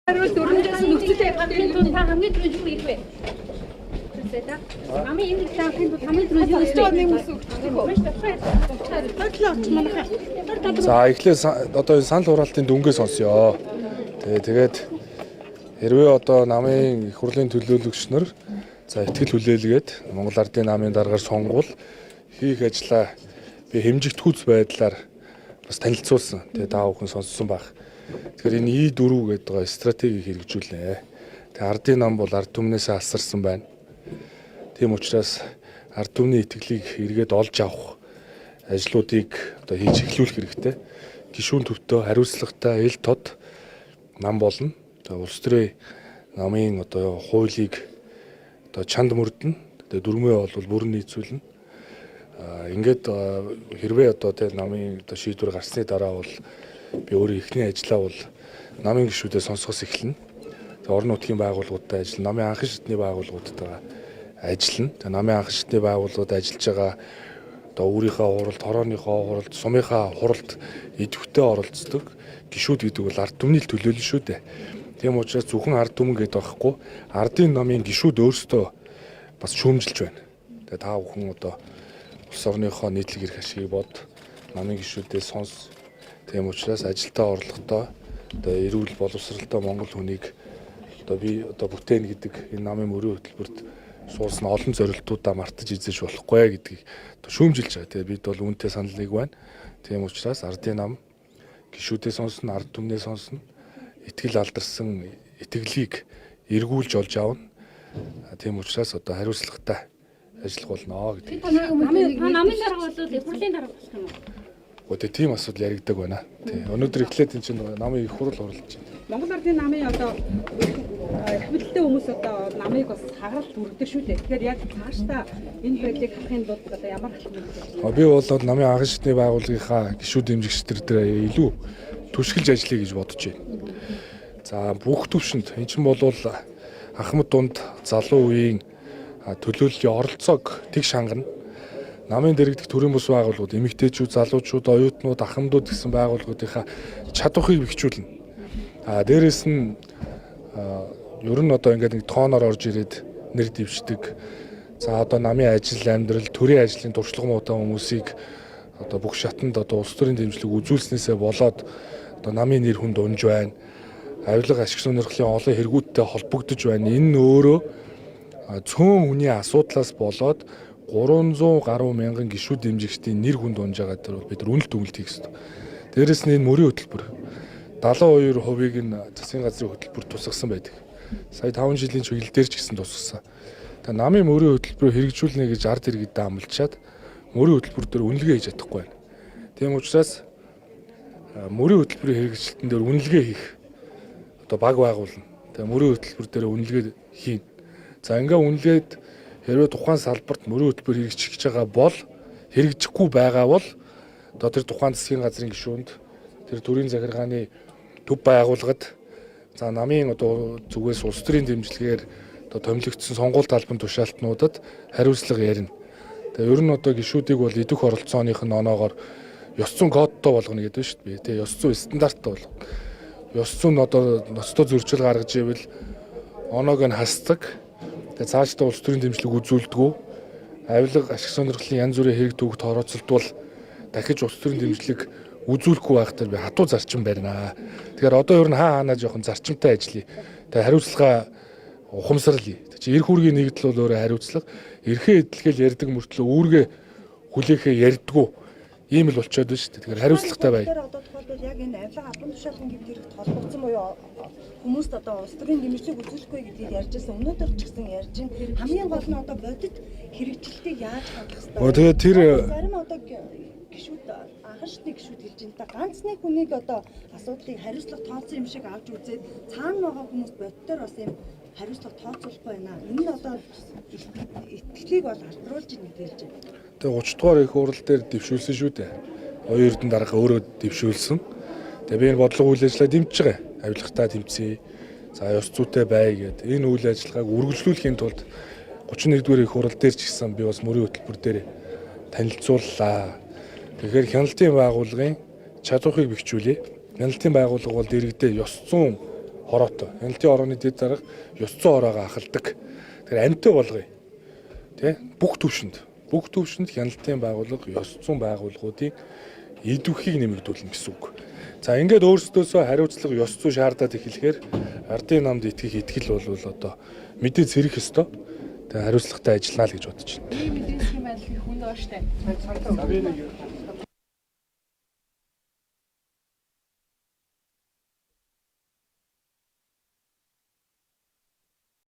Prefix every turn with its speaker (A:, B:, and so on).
A: Дөрөнжээс нөхцөлтэй хамгийн түрүү та хамгийн түрүү юу хийх вэ? Намын энэ таахын тулд хамгийн түрүү юу хийх вэ?
B: За эхлээд одоо санал хураалтын дүнгээ сонсё. Тэгээд хэрвээ одоо намын их хурлын төлөөлөгч нар за итгэл хүлээлгээд Монгол Ардын намын дараагаар сонгуул хийх ажлаа би хэмжигдэхүйц байдлаар бас танилцуулсан. Тэгээд та бүхэн сонссон байх. Тэгэхээр энэ И4 гэдэг байгаа стратегийг хэрэгжүүлнэ. Тэгээд Ардын нам бол ард түмнээсээ алсарсан байна. Тийм учраас ард түмний итгэлийг эргээд олж авах ажлуудыг одоо хийж эхлүүлэх хэрэгтэй. Гишүүн төвтөө хариуцлагатай эл тод нам болно. Тэгээд улс төрийн намын одоо хуулийг одоо чанд мөрдөн. Тэгээд дөрмөө бол бүрэн нийцүүлнэ. Ингээд хэрвээ одоо тэр намын одоо шийдвэр гарсны дараа бол би өөрөө эхний ажлаа бол намын гишүүдээ сонсохоос эхэлнэ. Тэгээд орон нутгийн байгууллагуудтай ажиллана, намын анхан шатны байгууллагуудтайгаа ажиллана. Тэгээд намын анхан шатны байгууллагууд ажиллаж байгаа одоо өөрийнхөө хуралд, хорооныхоо хуралд, сумынхаа хуралд идэвхтэй оролцдог гишүүд гэдэг бол ард түмний төлөөлөл шүү дээ. Тийм учраас зөвхөн ард түмэн гэдэг байхгүй, ардын намын гишүүд өөрсдөө бас шүүмжилж байна. Тэгээд та бүхэн одоо улс орныхоо нийтлэг эрх ашигыг бод, намын гишүүдээ сонс. Тийм учраас ажилдаа орлоготой одоо эрүүл боловсралтай Монгол хүнийг одоо би одоо бүтээн гэдэг энэ намын мөрийн хөтөлбөрт суулсан олон зорилтуудаа мартаж эзэж болохгүй гэдгийг одоо шүүмжилж байгаа. Тэгээд бид бол үүнтэй санал нэг байна. Тийм учраас ардын нам гишүүдээ сонсно, ард түмнээ сонсно. Итгэл алдарсан итгэлийг эргүүлж олж авна. Тийм учраас одоо хариуцлагатай ажиллах болно гэдэг.
A: Намын дарга бол их хурлын дарга болох юм уу?
B: Өдөө тийм асуудал яригдаг байна. Тий. Өнөөдөр эхлээд энэ чинь намын их хурл оролцож байна.
C: Монгол Ардын намын одоо хөвөлтэй хүмүүс одоо намыг бас хагаралт бүрддэг шүү дээ. Тэгэхээр яг цаашдаа энэ байдлыг харахын тулд одоо ямар алхам
B: би бол намын анхан шатны байгууллагынхаа гишүүд дэмжигчдэр дээр илүү түшгэлж ажиллая гэж бодож байна. За бүх төвшөнд эн чинь бол Ахмад дунд залуу үеийн төлөөллийн оролцоог тэг шангана. Намын дэргэдэх төрийн бус байгууллагууд, эмэгтэйчүүд, залуучууд, оюутнууд, ахмадууд гэсэн байгууллагуудынхаа чадварыг бэхжүүлнэ. Дээрээс нь ер нь одоо ингээд нэг тооноор орж ирээд нэр дэвшдэг. За одоо намын ажил, амьдрал, төрийн ажлын туршлага муутай хүмүүсийг одоо бүх шатанд одоо улс төрийн дэмжлэг үзүүлснээсээ болоод одоо намын нэр хүнд унж байна. Авилга ашиг сонирхлын олон хэрэгүүдтэй холбогдож байна. Энэ нь өөрөө цөөн хүний асуудлаас болоод 300 гаруй мянган гишүүд дэмжигчдийн нэр хүнд унж байгаа дээр бид үнэлт дүгнэлт хийх ёстой. Дээрээс нь энэ мөрийн хөтөлбөр 72%-ийг нь засгийн газрын хөтөлбөр тусгасан байдаг. Сая 5 жилийн чиглэл дээр ч гэсэн тусгасан. Тэгээ намын мөрийн хөтөлбөрөөр хэрэгжүүлнэ гэж ард иргэдэд амлчаад мөрийн хөтөлбөр дээр үнэлгээ хийж чадахгүй байна. Тийм учраас мөрийн хөтөлбөрийн хэрэгжилтэн дээр үнэлгээ хийх одоо баг байгуулна. Тэгээ мөрийн хөтөлбөр дээр үнэлгээ хийн. За ингээ үнэлгээд хэрвээ тухайн салбарт мөрийн хөтөлбөр хэрэгжиж байгаа бол хэрэгжихгүй байгаа бол одоо тэр тухайн засгийн газрын гишүүнд тэр төрийн захиргааны төв байгууллагад за намын одоо зүгээс улс төрийн дэмжлэгээр одоо томилогдсон сонгуульт албан тушаалтнуудад хариуцлага ярина. Тэгээ ер нь одоо гишүүдийг бол идэх оролцооных нь оноогоор ёс зүйн кодтой болгоно гэдэг шүү дээ. Тэгээ ёс зүйн стандарттай болгоно. Ёс зүйн одоо ноцтой зөрчил гаргаж ивэл оноог нь хасдаг. Тэгээ цаашдаа улс төрийн дэмжлэг үзүүлдэггүй. Авилга ашиг сонирхлын янз бүрийн хэрэг төвөгт орооцолтвол дахиж улс төрийн дэмжлэг үзүүлэхгүй байх дээр би хатуу зарчим барина. Тэгэхээр одоо ер нь хаанаа жоохон зарчимтай ажиллая. Тэгээ хариуцлага ухамсарлая. Чи эрх үүргийн нэгдэл бол өөрөө хариуцлага. Эрхээ эдлгээл ярьдаг мөртлөө үүргээ хүлээхээ ярьдаггүй. Ийм л болчиход байна шүү дээ. Тэгэхээр хариуцлагатай бай.
D: Одоо тохиолдол яг энэ авилга албан тушаалын гэдэг хэрэгт холбогдсон буюу хүмүүст одоо улс төрийн дэмжлэг үзүүлэхгүй гэдгийг ярьж байсан. Өнөөдөр ч гэсэн ярьж байна. Хамгийн гол нь одоо бодит хэрэгжилтийг яаж хангах вэ?
B: Тэгээд тэр
D: зарим одоо гишүүд анхан шатны гишүүд хэлж байна. Ганц нэг хүнийг одоо асуудлыг хариуцлага тооцсон юм шиг авч үзээд цаана байгаа хүмүүс бодитоор бас юм хариуцлага тооцоолохгүй байна. Энэ нь одоо итгэлийг бол алдруулж ийн гэж хэлж байна.
B: Тэгээ 30 дугаар их хурал дээр дэвшүүлсэн шүү дээ. Оюун эрдэнэ дарга өөрөө дэвшүүлсэн. Тэгээ би энэ бодлого үйл ажиллагаа дэмжиж байгаа. Авилгатаа тэмцэе. За ёс зүйтэй бай гэдэг. Энэ үйл ажиллагааг үргэлжлүүлэхийн тулд 31-р их хурал дээр ч гэсэн би бас мөрийн хөтөлбөр дээр танилцууллаа. Тэгэхээр хяналтын байгууллагын чадварыг бэхжүүлээ. Хяналтын байгууллага бол дэргэдээ ёс зүйн хороотой. Хяналтын орооны дэд дарга ёс зүйн ороогоо ахалдаг. Тэгэхээр амьтаа болгоё. Тэ? Бүх төвшөнд хяналтын байгууллага, ёс зүйн байгууллагуудын идэвхийг нэмэгдүүлнэ гэсэн үг. За ингээд өөрсдөөсөө хариуцлага ёс зүй шаардаад эхлэхээр ардын намд итгэх итгэл бол одоо мэдээ зэрэг ёстой. Тэгээ хариуцлагатай ажиллана л гэж бодож байна.
E: Ийм эдийн засгийн байдлыг хүнд бааштай.